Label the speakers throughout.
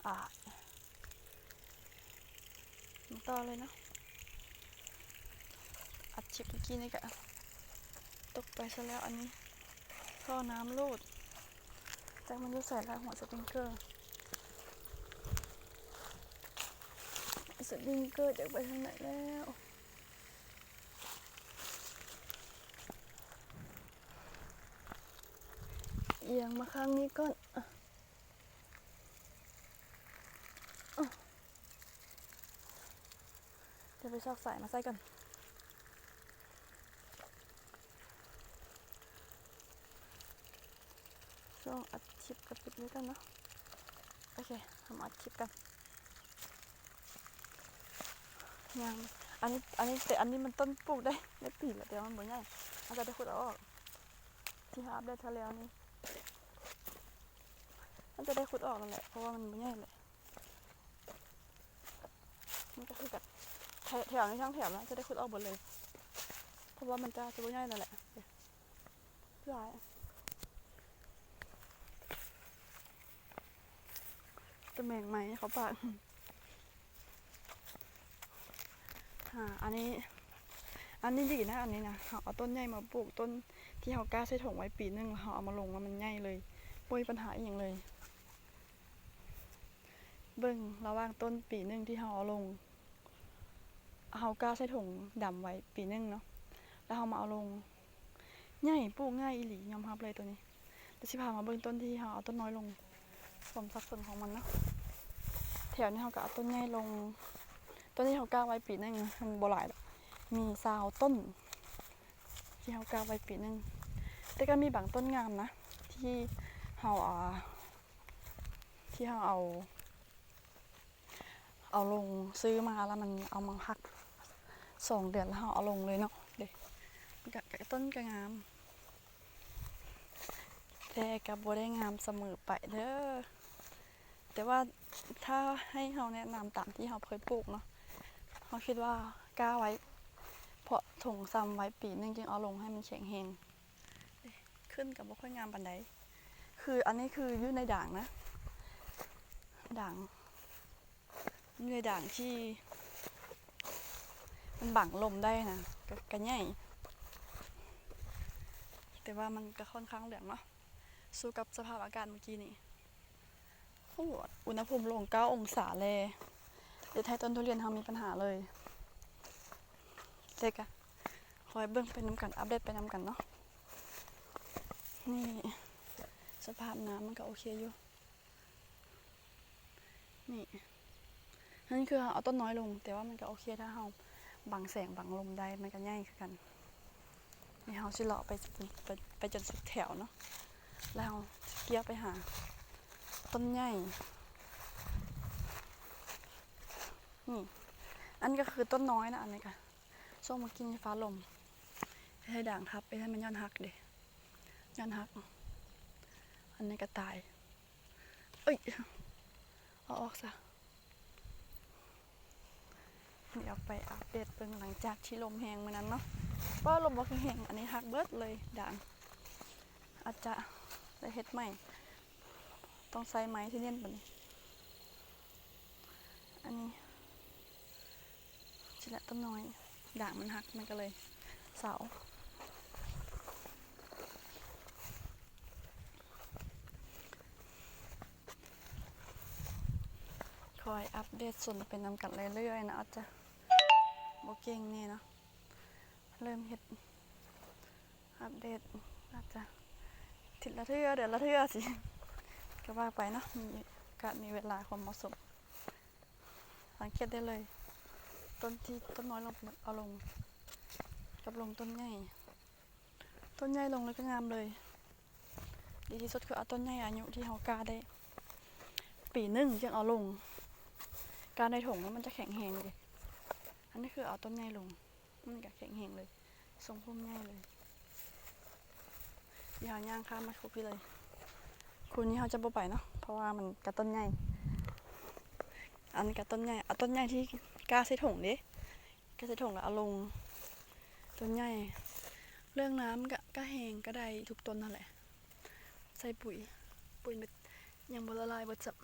Speaker 1: ป่าต่อเลยเนาะอัดชิปเมื่อกี้นี่กะตกไปซะแล้วอันนี้ท่อน้ำรูดจากมันจะใส่แล้วหัวสปริงเกอร์จากไปทางไหนแล้วเอียงมาข้างนี้ก่อนจะไปชอกสายมาใส่กันช่วงอัดชิปกับปิดนี้กันเนาะโอเคทำอัดชิปกันยังอันนี้มันต้นปลูกได้ปีแล้วแต่มันบ่ใหญ่อาจจะได้ขุดเอาออกที่หาบได้ทะเลนี้มันจะได้ขุดออกแล้วแหละเพราะว่ามันบ่ใหญ่เลยมันก็คือกับแถวนี้ทั้งแถวนะจะได้ขุดออกหมดเลยเพราะว่ามันจะบ่ใหญ่แล้วแหละหลายตัวแมงไหมเขาปากอันนี้ดีนะอันนี้นะเขาเอาต้นใหญ่มาปลูกต้นที่เขากล้าใส่ถุงไว้ปีนึงแล้วเขาเอามาลงแล้วมันใหญ่เลยไม่มีปัญหาอย่างเลยเบิ่งระหว่างต้นปีนึงที่เขาเอาลงเขากล้าใส่ถุงดำไว้ปีนึงเนาะแล้วเขามาเอาลงใหญ่ปลูกง่ายอีหลียอมรับเลยตัวนี้แต่สิพามาเบิ่งต้นที่เขาเอาต้นน้อยลงสมสัดส่วนของมันเนาะแถวนี้เขาก็เอาต้นใหญ่ลงต้นที่เขากล้าไว้ปีนึงมันบ่หลายมี20ต้นที่เขากล้าไว้ปีนึงแต่ก็มีบางต้นงามนะที่เขาเอาลงซื้อมาแล้วมันเอามาพัก2 เดือนแล้วเขาเอาลงเลยเนาะเด็กต้นก็งามแต่ก็บ่ได้งามเสมอไปเด้อแต่ว่าถ้าให้เขาแนะนำตามที่เขาเคยปลูกเนาะเขาคิดว่ากล้าไว้เพราะถงซ้ำไว้ปีนึงจึงเอาลงให้มันแข็งแรงขึ้นกับบ่ค่อยงามปานใดคืออันนี้คืออยู่ในด่างนะด่างอยู่ในด่างที่มันบังลมได้นะก็ใหญ่แต่ว่ามันก็ค่อนข้างเหลืองเนาะสู้กับสภาพอากาศเมื่อกี้นี่โอ้อุณหภูมิลง9 องศาเลยเดี๋ยวไทยต้นทุเรียนเขามีปัญหาเลยเด็กอะคอยเบิ่งไปนำกันอัปเดตไปนำกันเนาะนี่สภาพน้ำมันก็โอเคอยู่นี่นั่นคือเอาต้นน้อยลงแต่ว่ามันก็โอเคถ้าเราบังแสงบังลมได้มันก็ง่ายคือกันนี่เราสิเลาะไปจนสุดแถวเนาะแล้วเกี่ยวไปหาต้นใหญ่นี่อันก็คือต้นน้อยนะอันนี้ค่ะช่วงมากินฟ้าลมให้ด่างทับไปให้มันย้อนหักดิย้อนหักอันนี้ก็ตายเอ้ยเอาออกซะเดี๋ยวไปอัปเดตเบิ่งหลังจากที่ลมแห้งมื้อนั้นเนาะเพราะลมบ่แห้งอันนี้หักเบิดเลยด่างอาจจะได้เฮ็ดใหม่ต้องใส่ไม้ที่เล่นปะนี่อันนี้ชิละต้นน้อยด่างมันหักมันก็เลยเสาคอยอัปเดตส่วนเป็นนำกันเรื่อยๆนะอาจจะโบเก่งนี่เนาะเริ่มเฮ็ดอัปเดตอาจจะทิศละเทื่อเดือนละเทื่อสิก็ว่าไปเนาะมีเวลาความเหมาะสมสังเกตได้เลยต้นน้อยลงเอาลงกับลงต้นใหญ่ลงแล้วก็งามเลยดีที่สุดคือเอาต้นใหญ่อายุที่เขากล้าได้ปีนึงจึงเอาลงการในถุงแล้วมันจะแข็งแรงเลยอันนี้คือเอาต้นใหญ่ลงมันก็แข็งแรงเลยทรงพุ่มง่ายเลยเดี๋ยวย่างข้ามมาคุกพี่เลยคุณนี่เขาจะบ่ไปเนาะเพราะว่ามันกระต้นใหญ่อันนี้กระต้นใหญ่เอาต้นใหญ่ที่กล้าใส่ถุงดิกล้าใส่ถุงแล้วเอาลงต้นใหญ่เรื่องน้ำก็แห้งก็ได้ทุกต้นนั่นแหละใส่ปุ๋ยมันยังบ่ละลายบ่จับ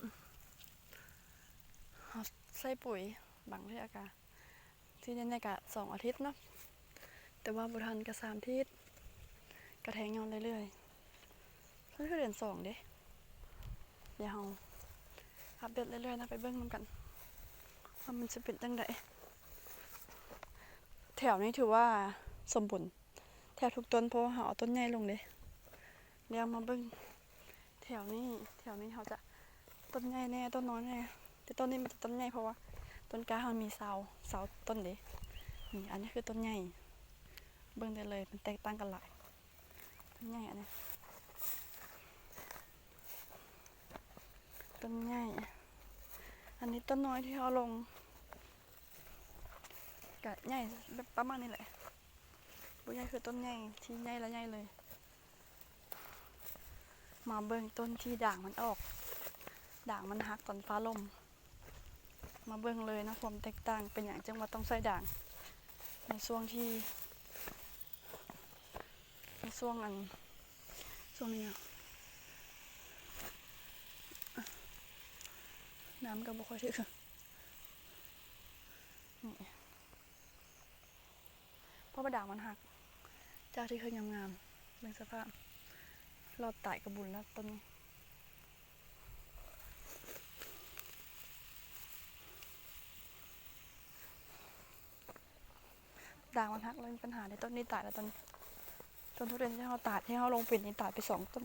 Speaker 1: เราใส่ปุ๋ยบางที่อากาศที่ในกะ2 อาทิตย์เนาะแต่ว่าบุทันกะ3 อาทิตย์กระแทงยอนเรื่อยๆนี่คือเดือน2เด้เดี๋ยวเราอัปเดตเรื่อยๆนะไปเบิ่งนำกันว่ามันจะเป็นจังไดแถวนี้ถือว่าสมบูรณ์แถวทุกต้นเพราะว่าเราเอาต้นใหญ่ลงเด้เดี๋ยวมาเบิ่งแถวนี้เขาจะต้นใหญ่แน่ต้นน้อยแน่แต่ต้นนี้มันจะต้นใหญ่เพราะว่าต้นกล้ามันมีเสาต้นเด้นี่อันนี้คือต้นใหญ่เบิ่งได้เลยมันแตกต่างกันหลายต้นใหญ่อันนี้ต้นใหญ่อันนี้ต้นน้อยที่เขาลงกะใหญ่แบบประมาณนี้แหละบ่ใหญ่คือต้นใหญ่ที่ใหญ่และใหญ่เลยมาเบิ่งต้นที่ด่างมันออกด่างมันหักตอนฟ้าลมมาเบิ่งเลยนะความแตกต่างเป็นอย่างจังว่าต้องใส่ด่างในช่วงนี้น้ำก็บ่ค่อยถึงนี่เพราะว่าด่างมันหักจากที่เคยงามๆเป็นสภาพรอดตายกระบุญแล้วต้นนี้ด่างมันหักเลยมีปัญหาในต้นนี้ตายแล้วต้นทุเรียนที่เขาตัดที่เขาลงปิ่นนี่ตัดไป2 ต้น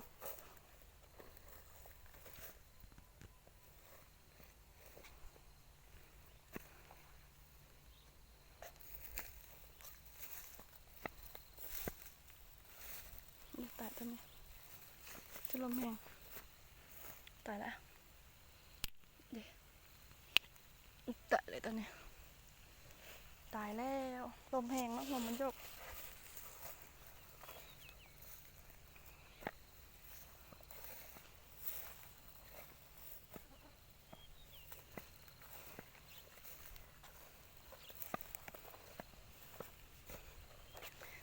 Speaker 1: ตายต้นนี้จะลมแห้งตายแล้วเดี๋ยวตายเลยต้นนี้ตายแล้วลมแห้งแล้วลมมันโยก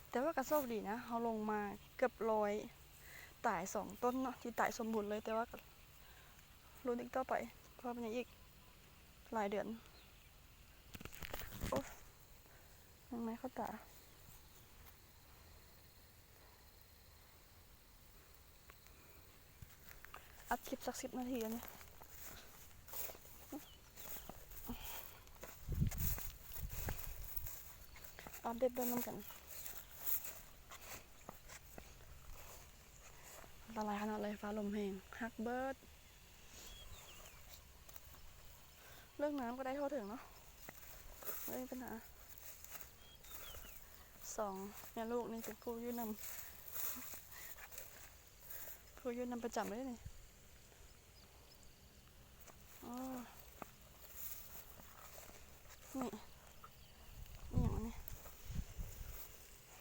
Speaker 1: แต่ว่ากระโชคดีนะเขาลงมาเกือบ100ตาย2 ต้นเนาะที่ตายสมบูรณ์เลยแต่ว่าลุ้นอีกต่อไปเพราะมันยังอีกหลายเดือนโอ้ยังไงเขาตาอัดคลิปสัก10 นาทีอันนี้อัปเดตเบิ่งนำกันละลายขนาดเลยฟ้าลมแห้งฮักเบิร์ดเรื่องน้ำก็ได้โทษถึงเนาะไม่มีปัญหา2 แม่ลูกนี่เป็นผู้ยืนนำประจำเลยนี่อ๋อนี่อย่างนี้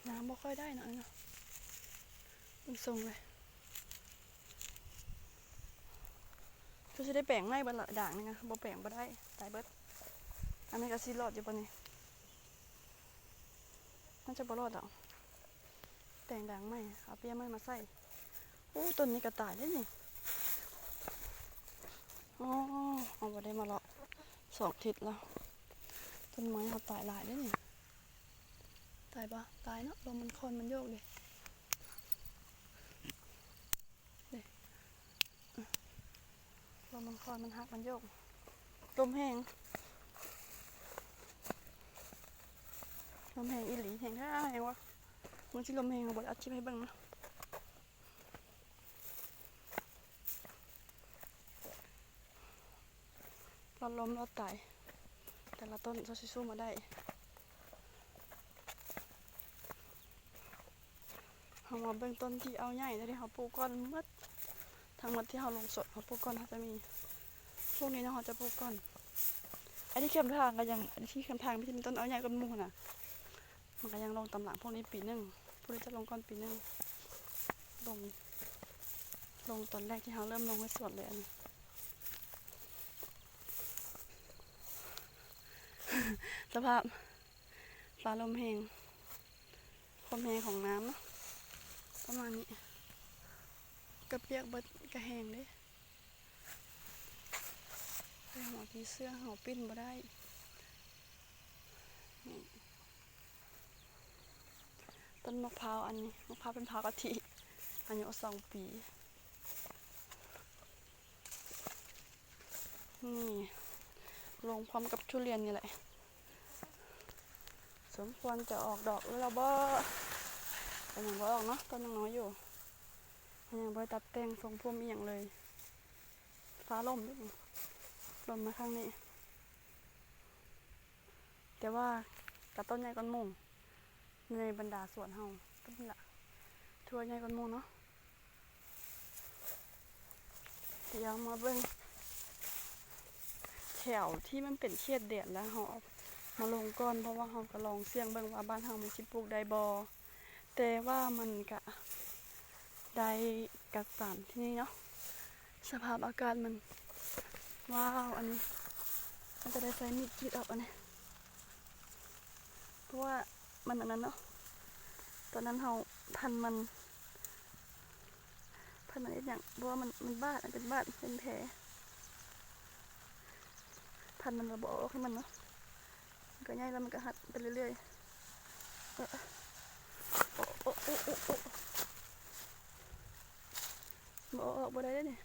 Speaker 1: น้ำบ่ค่อยได้นะเนาะมันทรงเลยคือจะได้แปลงไม้บนด่างนี่ไงบ่แปลงบ่ได้ตายเบิดอันนี้ก็ซีรอดอยู่ปะนี่น่าจะบ่รอดอ่ะแต่งด่างไม้เอาเปียไม้มาใส่โอ้ต้นนี้ก็ตายได้นี่อ๋อเอาบ่ได้มาละ2 ทิศแล้วต้นไม้เขาตายหลายได้นี่ตายปะตายเนาะลมมันคอนมันโยกเลยลมมันคอนมันหักมันโยกลมแห้งอีหลีแห้งแท้แห้งวะมึงที่ลมแห้งเอาบดอัดชิปให้เบิ่งนะรอดล้มรอดตายแต่ละต้นจะสู้มาได้เขามาเบิ่งต้นที่เอาใหญ่ที่เขาปลูกก้อนมัดทั้งหมดที่เขาลงสดเขาปลูกก้อนเขาจะมีพวกนี้นะเขาจะปลูกก้อนอันนี้เข้มทางก็ยังอันที่เข้มทางไม่ใช่ต้นเอาใหญ่ก้อนมูน่ะมันก็ยังลงตำหลังพวกนี้ปี1พวกนี้จะลงก้อนปี1ลงตอนแรกที่เขาเริ่มลงไว้สดเลยอันนี้สภาพฟ้าลมแห้งความแห้งของน้ำเนาะประมาณนี้กระเปียกเบิดกระแห้งเลยไปหัวกิน ผีเสื้อเห่าปิ้นบ่ได้นี่ต้นมะพร้าวอันนี้มะพร้าวเป็นพร้าวกะทิอายุ2 ปีนี่ลงพร้อมกับทุเรียนนี่แหละสมควรจะออกดอกหรือเราบ่แต่ยังบ่ออกเนาะต้นยังน้อยอยู่ยังบ่ตัดแต่งทรงพุ่มอีหยังเลยฟ้าลมด้วยลมมาข้างนี้แต่ว่ากับต้นใหญ่ก้อนมุงในบรรดาสวนเฮาก็นี่แหละทั่วใหญ่ก้อนมุงเนาะเดี๋ยวมาเบิ่งแถวที่มันเป็นเขตแดดแล้วเฮามาลงก่อนเพราะว่าเฮาก็ลองเสี่ยงเบิ่งว่าบ้านเฮามันสิปลูกได้บ่แต่ว่ามันก็ได้กัดสารที่นี่เนาะสภาพอากาศมันว้าวอันนี้มันจะได้ใช้มีดกรีดออกอันนี้เพราะว่ามันอันนั้นเนาะตอนนั้นเฮาพันมันอีกอย่างเพราะว่ามันบาดเป็นบาดเป็นแผลพันมันระเบิดให้มันเนาะมันก็ง่ายแล้วมันก็หัดไปเรื่อยๆบ่ได้เนี่ย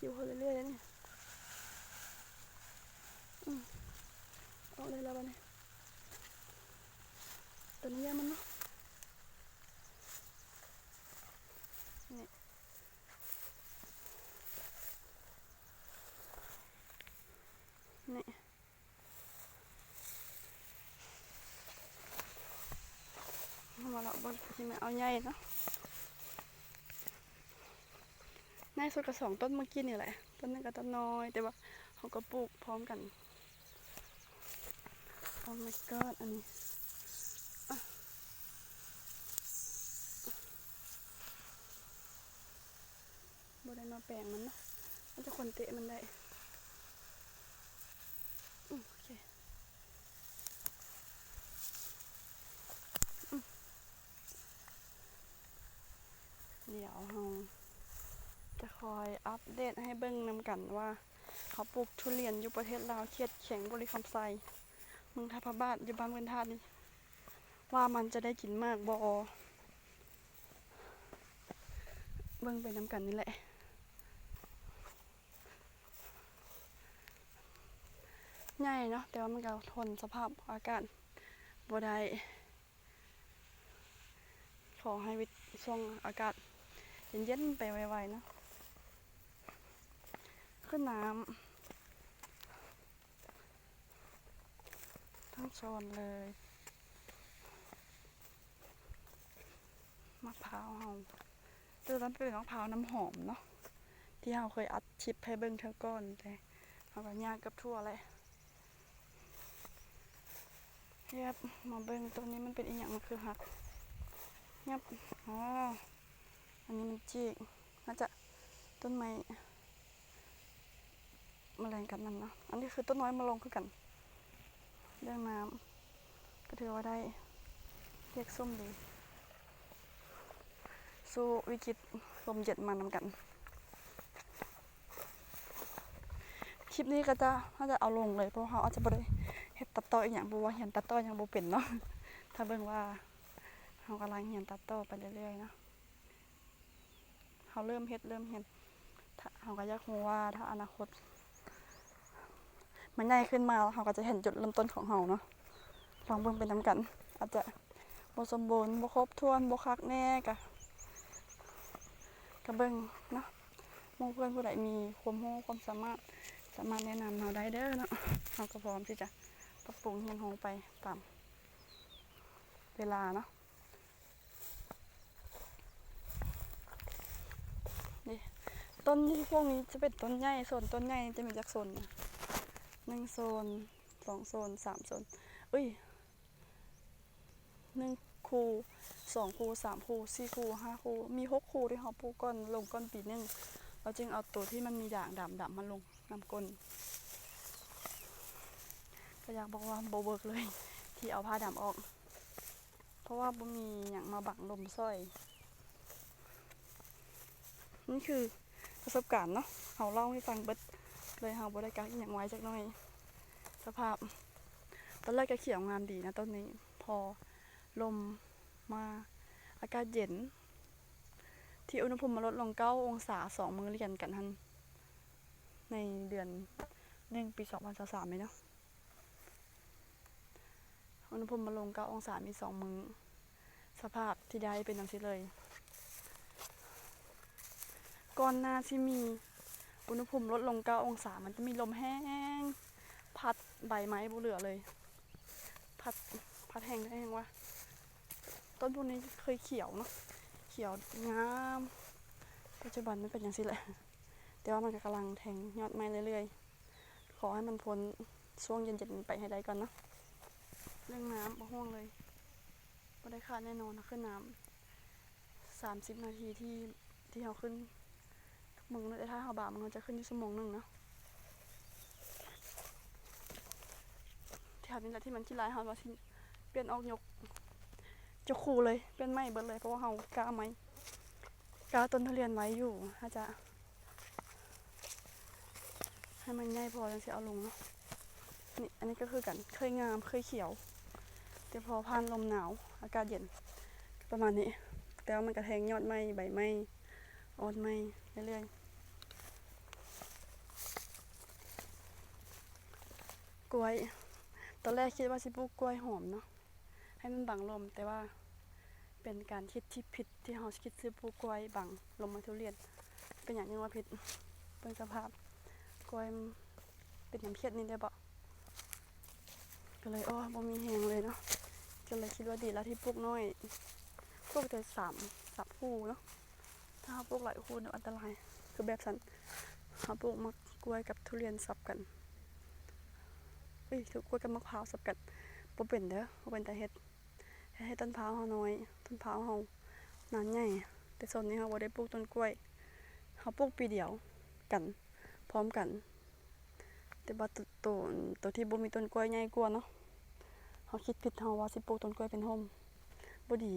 Speaker 1: จิ้วเขาเรื่อยๆเลยเนี่ยออกเลยแล้วบ้านี่ตัวนี้มันเนาะนี่นี่มาแล้วบนที่มันเอาใหญ่เนาะในสุดก็2 ต้นเมื่อกี้นี่แหละต้นนึงก็ต้นน้อยแต่ว่าเขาก็ปลูกพร้อมกันโอ้ my god อันนี้บ่ได้มาแปลงมันเนาะมันจะคนเตะมันได้โอเคเดี๋ยวเราจะคอยอัปเดตให้เบิ่งนำกันว่าเขาปลูกทุเรียนอยู่ประเทศลาวเขตเขียงบริคำไซเมืองท่าพระบาทอยู่บ้านเมืองธาตุนี่ว่ามันจะได้กินมากบ่เบิ่งไปนำกันนี่แหละใหญ่เนาะแต่ว่ามันก็ทนสภาพอากาศบ่ได้ขอให้ช่วงอากาศเย็นๆไปไวๆเนาะขึ้นน้ำทั้งโซนเลยมะพร้าวเฮาตัวนั้นเป็นมะพร้าวน้ำหอมเนาะที่เราเคยอัดคลิปให้เบิ่งเท่าก่อนแต่เราก็ยากกับทั่วเลยเย็บมาเบิ่งตัวนี้มันเป็นอีหยังมันคือหักเย็บอ๋ออันนี้มันจีกน่าจะต้นไม้แมลงกัดมันนะอันนี้คือต้นน้อยมาลงคือกันเรื่องน้ำก็ถือว่าได้เรียกส้มดีสู้วิกฤตลมเย็นมานำกันคลิปนี้ก็จะน่าจะเอาลงเลยเพราะเขาอาจจะบ่ได้เฮ็ดตัดต่ออีกอย่างเพราะว่าเห็นตัดต่อยังบ่เป็นเนาะถ้าเบิ่งว่าเขากำลังเรียนตัดต่อไปเรื่อยๆนะเขาเริ่มเฮ็ดเขาก็อยากรู้ว่าถ้าอนาคตมันใหญ่ขึ้นมาเขาก็จะเห็นจุดเริ่มต้นของเขาเนาะลองเบิ่งไปนำกันอาจจะบ่สมบูรณ์บ่ครบถ้วนบ่คักแน่ก็เบิ่งเนาะหมู่เพื่อนผู้ใดมีความรู้ความสามารถแนะนำเราได้เด้อเนาะเราก็พร้อมที่จะปรับปรุงเรียนรู้ไปตามเวลาเนาะนี่ต้นที่พวกนี้จะเป็นต้นใหญ่ส่วนต้นใหญ่จะมีจากโซน1 โซน 2 โซน 3 โซน1 คู่ 2 คู่ 3 คู่ 4 คู่ 5 คู่มี6 คู่ที่เขาปลูกก้อนลงก้อนปีนึงเราจึงเอาตัวที่มันมีด่างดำมาลงนำก้นก็อยากบอกว่าโบเบิกเลยที่เอาผ้าดำออกเพราะว่าบ่มีอย่างมาบังลมซ้อยนี่คือประสบการณ์เนาะเขาเล่าให้ฟังเบิด เลยเฮาบ่ได้กักอีหยังไว้จักหน่อย สภาพตอนแรกก็เขียวงามดีนะต้นนี้พอลมมาอากาศเย็นที่อุณหภูมิมาลดลง9 องศา2 มื้อเรียนกันทันในเดือน1 ปี2023ไหมเนาะอุณหภูมิมาลง9 องศามี2 มื้อสภาพที่ได้เป็นจังซี่เลยก่อนหน้าที่มีอุณหภูมิลดลง9 องศามันจะมีลมแห้งพัดใบไม้บ่เหลือเลยพัดแห้งได้แห้งวะต้นพวกนี้เคยเขียวเนาะเขียวงามปัจจุบันไม่เป็นอย่างนี้แหละแต่ว่ามันกำลังแทงยอดไม้เรื่อยๆขอให้มันพ้นช่วงเย็นๆไปให้ได้ก่อนเนาะเรื่องน้ำบ่ห่วงเลยบ่ได้ขาดแน่นอนนะขึ้นน้ำ30 นาทีที่เราขึ้นมึงเลยถ้าเขาบ่ามันจะขึ้นอยู่ชั่วโมงนึงเนาะแถวนี้แหละที่มันขี้ร้ายเขาว่าที่เปลี่ยนออกยกจะคู่เลยเป็นไม้เบิดเลยเพราะว่าเขากล้าไม้กล้าต้นทุเรียนไว้อยู่ถ้าจะให้มันง่ายพอจะเอาลงเนาะนี่อันนี้ก็คือกันเคยงามเคยเขียวแต่พอผ่านลมหนาวอากาศเย็นประมาณนี้แต่ว่ามันกระแทงยอดไม้ใบไม้ออดไม้เรื่อยๆกล้วยตอนแรกคิดว่าสิปลูกกล้วยหอมเนาะให้มันบังลมแต่ว่าเป็นการคิดที่ผิดที่เราคิดซื้อปลูกกล้วยบังลมมาทุเรียนเป็นอย่างนี้ว่าผิดเป็นสภาพกล้วยเป็นน้ำเค็ดนี่ได้บ่ก็เลยบ่มีแหงเลยเนาะก็เลยคิดว่าดีแล้วที่ปลูกน้อยปลูกแต่3คู่เนาะถ้าเราปลูกหลายคู่เนี่ยอันตรายคือแบบสันเราปลูกมะกล้วยกับทุเรียนสับกันทุกกล้วยกับมะพร้าวสับกันบ่เป็นเด้อบ่เป็นแต่เฮ็ดให้ต้นพร้าวเฮาน้อยต้นพร้าวเฮานานใหญ่แต่ส่วนนี้เฮาบ่ได้ปลูกต้นกล้วยเฮาปลูกปีเดียวกันพร้อมกันแต่ว่าตัวที่บ่มีต้นกล้วยใหญ่กว่าเนาะเฮาคิดผิดเฮาว่าสิปลูกต้นกล้วยเป็นโฮมบ่ดี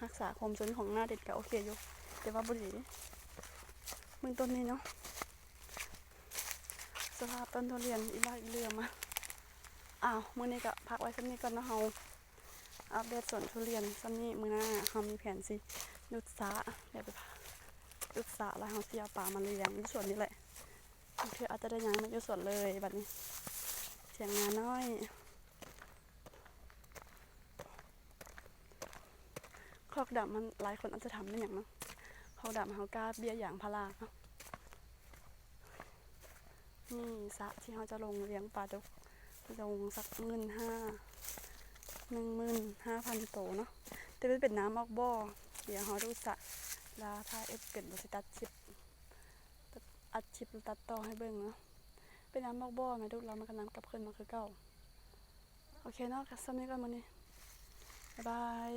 Speaker 1: รักษาความชื้นของหน้าเด็ดก็โอเคอยู่แต่ว่าบ่ดีเบิ่งต้นนี้เนาะสภาพต้นทุเรียนอีลาอีเรือมามื้อนี้ก็พักไว้ซั่นนี้ก่อนเนาะเฮาอัปเดตสวนทุเรียนซั่นนี้มื้อหน้าเฮามีแผนสิหยุดสระเดี๋ยวไปหยุดสระแล้วเฮาสิเอาปลามาเลี้ยงในสวนนี้แหละคืออาจจะได้ย้ายมาอยู่สวนเลยบัดนี้เสียงงานน้อยคอกดำมันหลายคนอาจจะทำเป็นอย่างเนาะคอกดำเฮากล้าเบี้ยอย่างพาราเนาะนี่สระที่เฮาจะลงเลี้ยงปลาจะลงสัก15,000 โตเนาะแต่ไม่เป็นน้ำออกบ่อเดี๋ยวเฮาดูสระแล้วถ้าเป็นบ่สิตัดชิปอัดชิปตัดต่อให้เบิ่งเนาะเป็นน้ำออกบ่อแม่ดูเรามันก็น้ำกลับขึ้นมาคือเก่าโอเคเนาะค่ะสำหรับนี้ก่อนมื้อนี้บ๊ายบาย